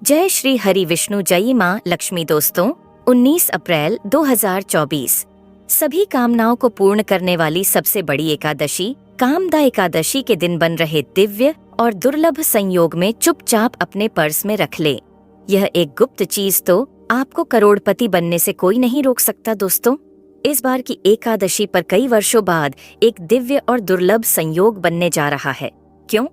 जय श्री हरि विष्णु जय माँ लक्ष्मी। दोस्तों 19 अप्रैल 2024 सभी कामनाओं को पूर्ण करने वाली सबसे बड़ी एकादशी कामदा एकादशी के दिन बन रहे दिव्य और दुर्लभ संयोग में चुपचाप अपने पर्स में रख ले। यह एक गुप्त चीज तो आपको करोड़पति बनने से कोई नहीं रोक सकता। दोस्तों इस बार की एकादशी पर कई वर्षों बाद एक दिव्य और दुर्लभ संयोग बनने जा रहा है। क्यों?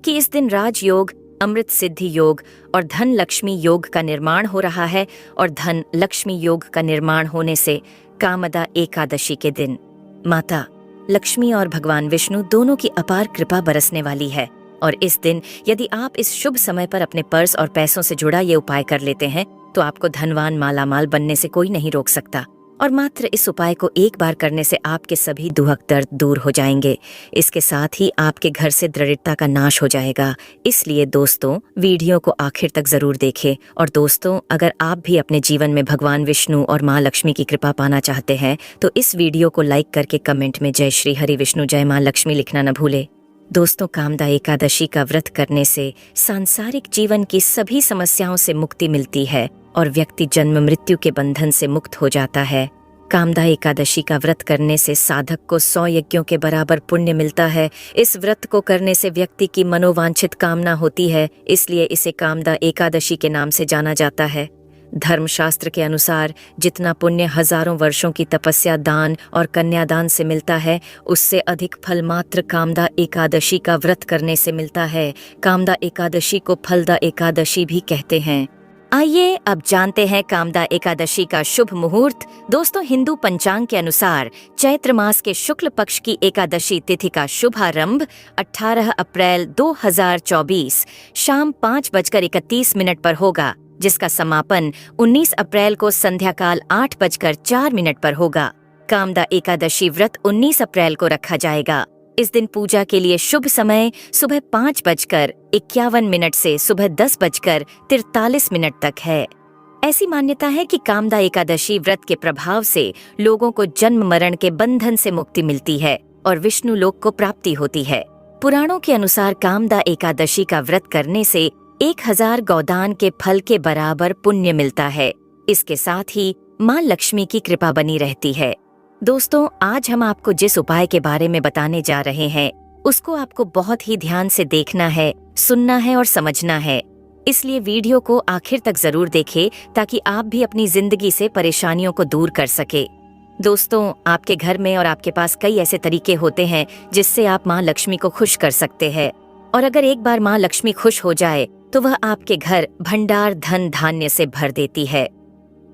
कि इस दिन राजयोग, अमृत सिद्धि योग और धन लक्ष्मी योग का निर्माण हो रहा है और धन लक्ष्मी योग का निर्माण होने से कामदा एकादशी के दिन माता लक्ष्मी और भगवान विष्णु दोनों की अपार कृपा बरसने वाली है। और इस दिन यदि आप इस शुभ समय पर अपने पर्स और पैसों से जुड़ा ये उपाय कर लेते हैं तो आपको धनवान मालामाल बनने से कोई नहीं रोक सकता। और मात्र इस उपाय को एक बार करने से आपके सभी दुख दर्द दूर हो जाएंगे। इसके साथ ही आपके घर से दरिद्रता का नाश हो जाएगा। इसलिए दोस्तों वीडियो को आखिर तक जरूर देखें। और दोस्तों अगर आप भी अपने जीवन में भगवान विष्णु और माँ लक्ष्मी की कृपा पाना चाहते हैं तो इस वीडियो को लाइक करके कमेंट में जय श्री हरि विष्णु जय माँ लक्ष्मी लिखना न भूले। दोस्तों कामदा एकादशी का व्रत करने से सांसारिक जीवन की सभी समस्याओं से मुक्ति मिलती है और व्यक्ति जन्म मृत्यु के बंधन से मुक्त हो जाता है। कामदा एकादशी का व्रत करने से साधक को 100 यज्ञों के बराबर पुण्य मिलता है। इस व्रत को करने से व्यक्ति की मनोवांछित कामना होती है, इसलिए इसे कामदा एकादशी के नाम से जाना जाता है। धर्मशास्त्र के अनुसार जितना पुण्य हजारों वर्षों की तपस्या, दान और कन्यादान से मिलता है उससे अधिक फल मात्र कामदा एकादशी का व्रत करने से मिलता है। कामदा एकादशी को फलदा एकादशी भी कहते हैं। आइए अब जानते हैं कामदा एकादशी का शुभ मुहूर्त। दोस्तों हिंदू पंचांग के अनुसार चैत्र मास के शुक्ल पक्ष की एकादशी तिथि का शुभारंभ 18 अप्रैल 2024 शाम 5:31 पर होगा, जिसका समापन 19 अप्रैल को संध्याकाल 8:04 पर होगा। कामदा एकादशी व्रत 19 अप्रैल को रखा जाएगा। इस दिन पूजा के लिए शुभ समय सुबह 5:51 से सुबह 10:43 तक है। ऐसी मान्यता है कि कामदा एकादशी व्रत के प्रभाव से लोगों को जन्म मरण के बंधन से मुक्ति मिलती है और विष्णु लोक को प्राप्ति होती है। पुराणों के अनुसार कामदा एकादशी का व्रत करने से 1000 गौदान के फल के बराबर पुण्य मिलता है। इसके साथ ही माँ लक्ष्मी की कृपा बनी रहती है। दोस्तों आज हम आपको जिस उपाय के बारे में बताने जा रहे हैं उसको आपको बहुत ही ध्यान से देखना है, सुनना है और समझना है। इसलिए वीडियो को आखिर तक जरूर देखें ताकि आप भी अपनी जिंदगी से परेशानियों को दूर कर सके। दोस्तों आपके घर में और आपके पास कई ऐसे तरीके होते हैं जिससे आप माँ लक्ष्मी को खुश कर सकते हैं। और अगर एक बार माँ लक्ष्मी खुश हो जाए तो वह आपके घर भंडार धन धान्य से भर देती है।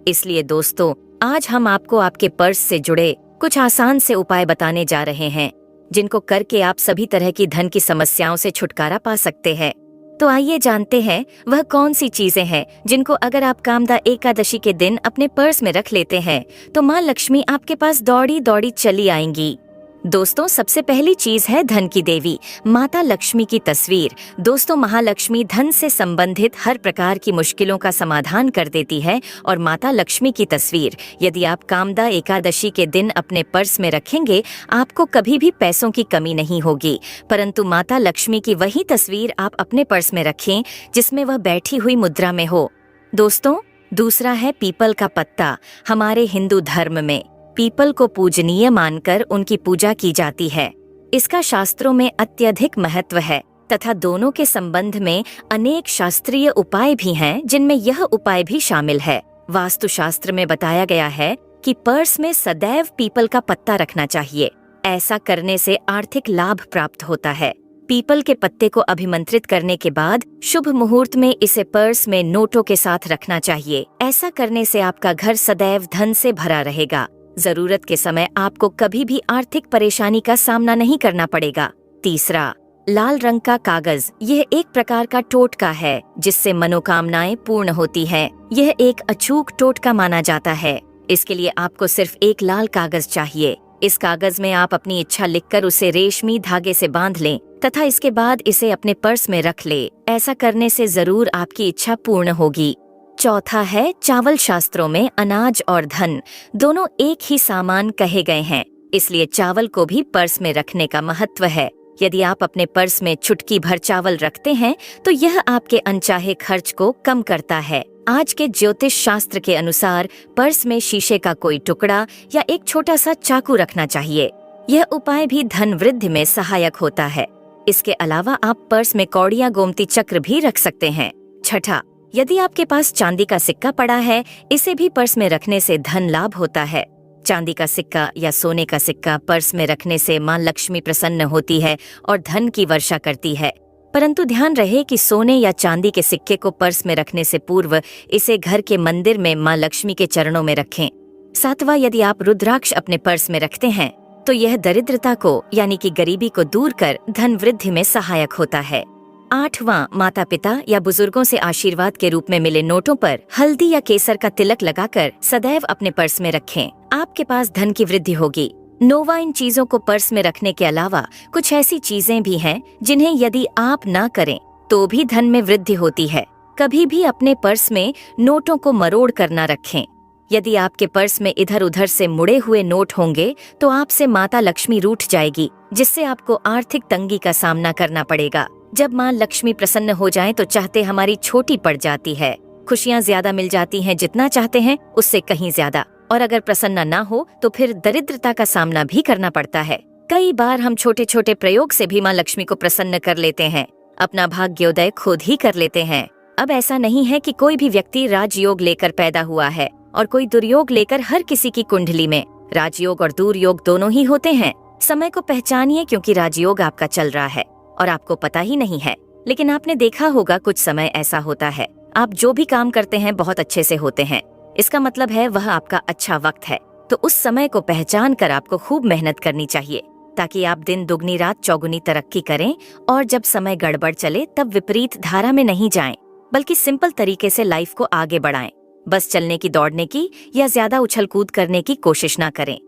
इसलिए दोस्तों आज हम आपको आपके पर्स से जुड़े कुछ आसान से उपाय बताने जा रहे हैं जिनको करके आप सभी तरह की धन की समस्याओं से छुटकारा पा सकते हैं। तो आइए जानते हैं वह कौन सी चीजें हैं जिनको अगर आप कामदा एकादशी के दिन अपने पर्स में रख लेते हैं तो माँ लक्ष्मी आपके पास दौड़ी दौड़ी चली आएंगी। दोस्तों सबसे पहली चीज है धन की देवी माता लक्ष्मी की तस्वीर। दोस्तों महालक्ष्मी धन से संबंधित हर प्रकार की मुश्किलों का समाधान कर देती है और माता लक्ष्मी की तस्वीर यदि आप कामदा एकादशी के दिन अपने पर्स में रखेंगे आपको कभी भी पैसों की कमी नहीं होगी। परंतु माता लक्ष्मी की वही तस्वीर आप अपने पर्स में रखें जिसमें वह बैठी हुई मुद्रा में हो। दोस्तों दूसरा है पीपल का पत्ता। हमारे हिंदू धर्म में पीपल को पूजनीय मानकर उनकी पूजा की जाती है। इसका शास्त्रों में अत्यधिक महत्व है तथा दोनों के संबंध में अनेक शास्त्रीय उपाय भी हैं जिनमें यह उपाय भी शामिल है। वास्तुशास्त्र में बताया गया है कि पर्स में सदैव पीपल का पत्ता रखना चाहिए। ऐसा करने से आर्थिक लाभ प्राप्त होता है। पीपल के पत्ते को अभिमंत्रित करने के बाद शुभ मुहूर्त में इसे पर्स में नोटों के साथ रखना चाहिए। ऐसा करने से आपका घर सदैव धन से भरा रहेगा। जरूरत के समय आपको कभी भी आर्थिक परेशानी का सामना नहीं करना पड़ेगा। तीसरा लाल रंग का कागज। यह एक प्रकार का टोटका है जिससे मनोकामनाएं पूर्ण होती हैं। यह एक अचूक टोटका माना जाता है। इसके लिए आपको सिर्फ एक लाल कागज चाहिए। इस कागज में आप अपनी इच्छा लिखकर उसे रेशमी धागे से बांध लें तथा इसके बाद इसे अपने पर्स में रख ले। ऐसा करने से जरूर आपकी इच्छा पूर्ण होगी। चौथा है चावल। शास्त्रों में अनाज और धन दोनों एक ही सामान कहे गए हैं, इसलिए चावल को भी पर्स में रखने का महत्व है। यदि आप अपने पर्स में चुटकी भर चावल रखते हैं तो यह आपके अनचाहे खर्च को कम करता है। आज के ज्योतिष शास्त्र के अनुसार पर्स में शीशे का कोई टुकड़ा या एक छोटा सा चाकू रखना चाहिए। यह उपाय भी धन वृद्धि में सहायक होता है। इसके अलावा आप पर्स में कौड़ियाँ गोमती चक्र भी रख सकते हैं। छठा, यदि आपके पास चांदी का सिक्का पड़ा है, इसे भी पर्स में रखने से धन लाभ होता है। चांदी का सिक्का या सोने का सिक्का पर्स में रखने से माँ लक्ष्मी प्रसन्न होती है और धन की वर्षा करती है। परंतु ध्यान रहे कि सोने या चांदी के सिक्के को पर्स में रखने से पूर्व इसे घर के मंदिर में माँ लक्ष्मी के चरणों में रखें। सातवां, यदि आप रुद्राक्ष अपने पर्स में रखते हैं तो यह दरिद्रता को यानी कि गरीबी को दूर कर धन वृद्धि में सहायक होता है। आठवां, माता पिता या बुजुर्गों से आशीर्वाद के रूप में मिले नोटों पर हल्दी या केसर का तिलक लगाकर सदैव अपने पर्स में रखें। आपके पास धन की वृद्धि होगी। नौवां, इन चीजों को पर्स में रखने के अलावा कुछ ऐसी चीजें भी हैं जिन्हें यदि आप ना करें तो भी धन में वृद्धि होती है। कभी भी अपने पर्स में नोटों को मरोड़ कर न रखें। यदि आपके पर्स में इधर उधर से मुड़े हुए नोट होंगे तो आपसे माता लक्ष्मी रूठ जाएगी, जिससे आपको आर्थिक तंगी का सामना करना पड़ेगा। जब माँ लक्ष्मी प्रसन्न हो जाए तो चाहते हमारी छोटी पड़ जाती है। खुशियाँ ज्यादा मिल जाती हैं, जितना चाहते हैं उससे कहीं ज्यादा। और अगर प्रसन्न ना हो तो फिर दरिद्रता का सामना भी करना पड़ता है। कई बार हम छोटे छोटे प्रयोग से भी माँ लक्ष्मी को प्रसन्न कर लेते हैं, अपना भाग्योदय खुद ही कर लेते हैं। अब ऐसा नहीं है कि कोई भी व्यक्ति राजयोग लेकर पैदा हुआ है और कोई दुर्योग लेकर। हर किसी की कुंडली में राजयोग और दुर्योग दोनों ही होते हैं। समय को पहचानिए, क्योंकि राजयोग आपका चल रहा है और आपको पता ही नहीं है। लेकिन आपने देखा होगा कुछ समय ऐसा होता है, आप जो भी काम करते हैं बहुत अच्छे से होते हैं। इसका मतलब है वह आपका अच्छा वक्त है। तो उस समय को पहचान कर आपको खूब मेहनत करनी चाहिए, ताकि आप दिन दुगनी रात चौगुनी तरक्की करें। और जब समय गड़बड़ चले तब विपरीत धारा में नहीं जाएं, बल्कि सिंपल तरीके से लाइफ को आगे बढ़ाएं। बस चलने की, दौड़ने की या ज्यादा उछल कूद करने की कोशिश ना करें।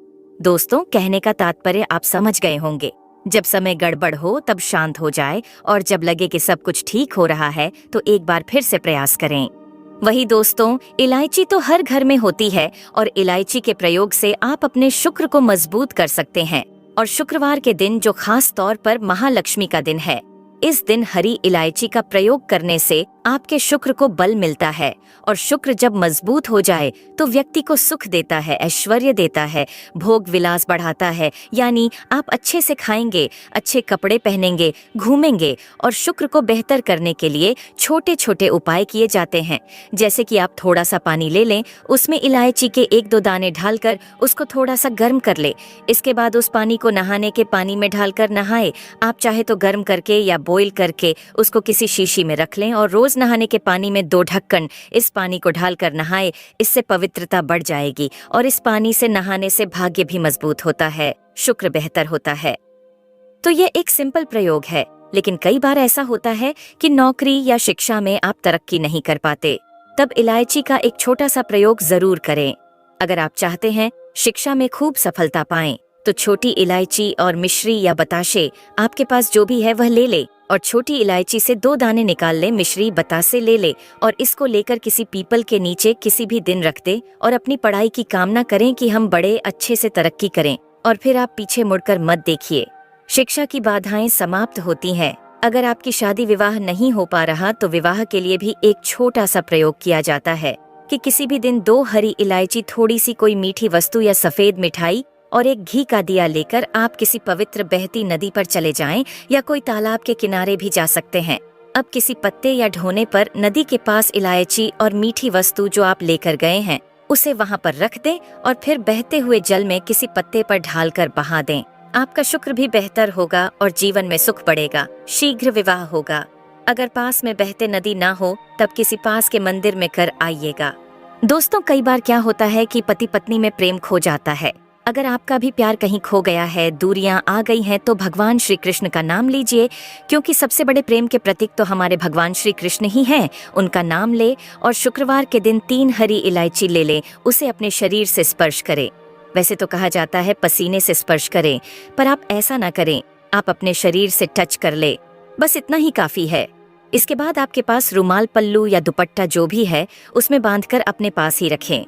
दोस्तों, कहने का तात्पर्य आप समझ गए होंगे। जब समय गड़बड़ हो तब शांत हो जाए, और जब लगे कि सब कुछ ठीक हो रहा है तो एक बार फिर से प्रयास करें। वही दोस्तों, इलायची तो हर घर में होती है और इलायची के प्रयोग से आप अपने शुक्र को मजबूत कर सकते हैं। और शुक्रवार के दिन, जो खास तौर पर महालक्ष्मी का दिन है, इस दिन हरी इलायची का प्रयोग करने से आपके शुक्र को बल मिलता है। और शुक्र जब मजबूत हो जाए तो व्यक्ति को सुख देता है, ऐश्वर्य देता है, भोग विलास बढ़ाता है। यानी आप अच्छे से खाएंगे, अच्छे कपड़े पहनेंगे, घूमेंगे। और शुक्र को बेहतर करने के लिए छोटे छोटे उपाय किए जाते हैं। जैसे कि आप थोड़ा सा पानी ले लें, उसमें इलायची के 1-2 दाने डालकर उसको थोड़ा सा गर्म कर ले। इसके बाद उस पानी को नहाने के पानी में डालकर नहाए। आप चाहे तो गर्म करके या बॉईल करके उसको किसी शीशी में रख लें और रोज नहाने के पानी में 2 ढक्कन इस पानी को डालकर नहाए। इससे पवित्रता बढ़ जाएगी और इस पानी से नहाने से भाग्य भी मजबूत होता है, शुक्र बेहतर होता है। तो ये एक सिंपल प्रयोग है, लेकिन कई बार ऐसा होता है कि नौकरी या शिक्षा में आप तरक्की नहीं कर पाते। तब इलायची का एक छोटा सा प्रयोग जरूर करें। अगर आप चाहते हैं शिक्षा में खूब सफलता पाएं, तो छोटी इलायची और मिश्री या बताशे, आपके पास जो भी है वह ले ले और छोटी इलायची से 2 दाने निकाल ले, मिश्री बतासे ले ले और इसको लेकर किसी पीपल के नीचे किसी भी दिन रख दे और अपनी पढ़ाई की कामना करें कि हम बड़े अच्छे से तरक्की करें। और फिर आप पीछे मुड़कर मत देखिए। शिक्षा की बाधाएं समाप्त होती हैं। अगर आपकी शादी विवाह नहीं हो पा रहा तो विवाह के लिए भी एक छोटा सा प्रयोग किया जाता है कि किसी भी दिन 2 हरी इलायची, थोड़ी सी कोई मीठी वस्तु या सफेद मिठाई और एक घी का दिया लेकर आप किसी पवित्र बहती नदी पर चले जाएं या कोई तालाब के किनारे भी जा सकते हैं। अब किसी पत्ते या ढोने पर नदी के पास इलायची और मीठी वस्तु जो आप लेकर गए हैं उसे वहां पर रख दें और फिर बहते हुए जल में किसी पत्ते पर ढालकर बहा दें। आपका शुक्र भी बेहतर होगा और जीवन में सुख बढ़ेगा, शीघ्र विवाह होगा। अगर पास में बहते नदी ना हो तब किसी पास के मंदिर में कर आइएगा। दोस्तों, कई बार क्या होता है कि पति पत्नी में प्रेम खो जाता है। अगर आपका भी प्यार कहीं खो गया है, दूरियां आ गई हैं, तो भगवान श्री कृष्ण का नाम लीजिए, क्योंकि सबसे बड़े प्रेम के प्रतीक तो हमारे भगवान श्री कृष्ण ही हैं। उनका नाम ले और शुक्रवार के दिन 3 हरी इलायची ले ले, उसे अपने शरीर से स्पर्श करें। वैसे तो कहा जाता है पसीने से स्पर्श करें, पर आप ऐसा ना करें, आप अपने शरीर से टच कर ले, बस इतना ही काफी है। इसके बाद आपके पास रुमाल, पल्लू या दुपट्टा जो भी है उसमें बांधकर अपने पास ही रखें।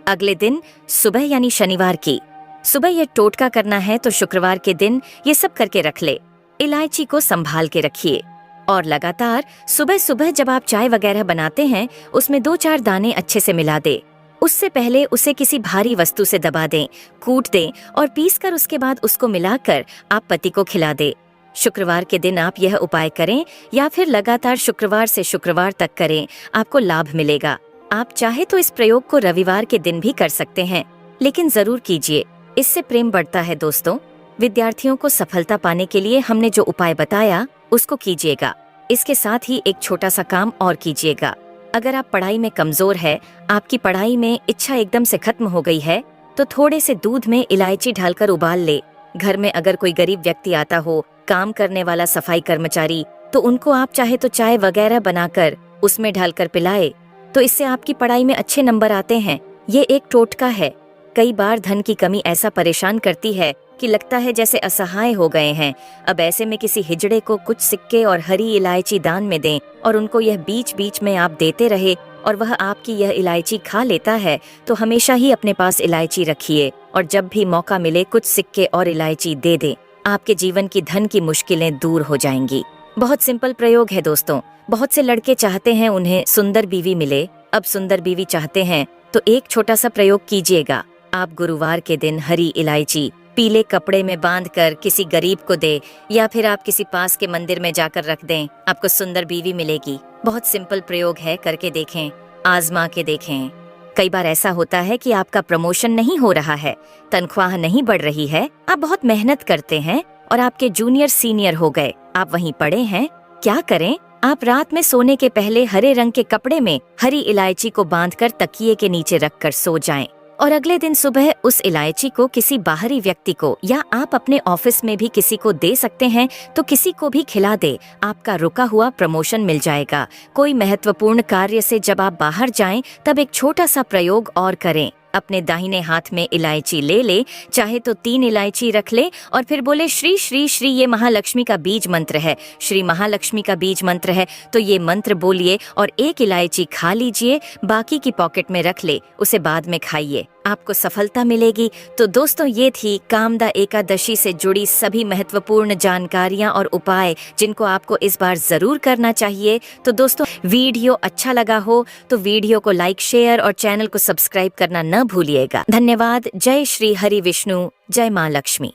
अगले दिन सुबह यानी शनिवार की सुबह ये टोटका करना है, तो शुक्रवार के दिन ये सब करके रख ले। इलायची को संभाल के रखिए और लगातार सुबह सुबह जब आप चाय वगैरह बनाते हैं उसमें 2-4 दाने अच्छे से मिला दे। उससे पहले उसे किसी भारी वस्तु से दबा दें, कूट दें और पीसकर उसके बाद उसको मिलाकर आप पति को खिला दें। शुक्रवार के दिन आप यह उपाय करें या फिर लगातार शुक्रवार से शुक्रवार तक करें, आपको लाभ मिलेगा। आप चाहे तो इस प्रयोग को रविवार के दिन भी कर सकते हैं, लेकिन जरूर कीजिए, इससे प्रेम बढ़ता है। दोस्तों, विद्यार्थियों को सफलता पाने के लिए हमने जो उपाय बताया उसको कीजिएगा। इसके साथ ही एक छोटा सा काम और कीजिएगा। अगर आप पढ़ाई में कमजोर है, आपकी पढ़ाई में इच्छा एकदम से खत्म हो गई है, तो थोड़े से दूध में इलायची डालकर उबाल ले। घर में अगर कोई गरीब व्यक्ति आता हो, काम करने वाला सफाई कर्मचारी, तो उनको आप चाहे तो चाय वगैरह बनाकर उसमें डालकर पिलाए, तो इससे आपकी पढ़ाई में अच्छे नंबर आते हैं। ये एक टोटका है। कई बार धन की कमी ऐसा परेशान करती है कि लगता है जैसे असहाय हो गए हैं। अब ऐसे में किसी हिजड़े को कुछ सिक्के और हरी इलायची दान में दें और उनको यह बीच बीच में आप देते रहे और वह आपकी यह इलायची खा लेता है, तो हमेशा ही अपने पास इलायची रखिए और जब भी मौका मिले कुछ सिक्के और इलायची दे दें। आपके जीवन की धन की मुश्किलें दूर हो जाएंगी। बहुत सिंपल प्रयोग है दोस्तों। बहुत से लड़के चाहते हैं उन्हें सुंदर बीवी मिले। अब सुंदर बीवी चाहते हैं तो एक छोटा सा प्रयोग कीजिएगा। आप गुरुवार के दिन हरी इलायची पीले कपड़े में बांधकर किसी गरीब को दे या फिर आप किसी पास के मंदिर में जाकर रख दें, आपको सुंदर बीवी मिलेगी। बहुत सिंपल प्रयोग है, करके देखें, आजमा के देखें। कई बार ऐसा होता है कि आपका प्रमोशन नहीं हो रहा है, तनख्वाह नहीं बढ़ रही है, आप बहुत मेहनत करते हैं और आपके जूनियर सीनियर हो गए, आप वहीं पड़े हैं। क्या करें? आप रात में सोने के पहले हरे रंग के कपड़े में हरी इलायची को बांधकर तकिए के नीचे रखकर सो जाएं और अगले दिन सुबह उस इलायची को किसी बाहरी व्यक्ति को या आप अपने ऑफिस में भी किसी को दे सकते हैं, तो किसी को भी खिला दे। आपका रुका हुआ प्रमोशन मिल जाएगा। कोई महत्वपूर्ण कार्य से जब आप बाहर जाएं तब एक छोटा सा प्रयोग और करें। अपने दाहिने हाथ में इलायची ले, चाहे तो 3 इलायची रख ले और फिर बोले श्री श्री श्री। ये महालक्ष्मी का बीज मंत्र है, श्री महालक्ष्मी का बीज मंत्र है, तो ये मंत्र बोलिए और 1 इलायची खा लीजिए, बाकी की पॉकेट में रख ले, उसे बाद में खाइए, आपको सफलता मिलेगी। तो दोस्तों, ये थी कामदा एकादशी से जुड़ी सभी महत्वपूर्ण जानकारियां और उपाय जिनको आपको इस बार जरूर करना चाहिए। तो दोस्तों, वीडियो अच्छा लगा हो तो वीडियो को लाइक, शेयर और चैनल को सब्सक्राइब करना न भूलिएगा। धन्यवाद। जय श्री हरि विष्णु, जय माँ लक्ष्मी।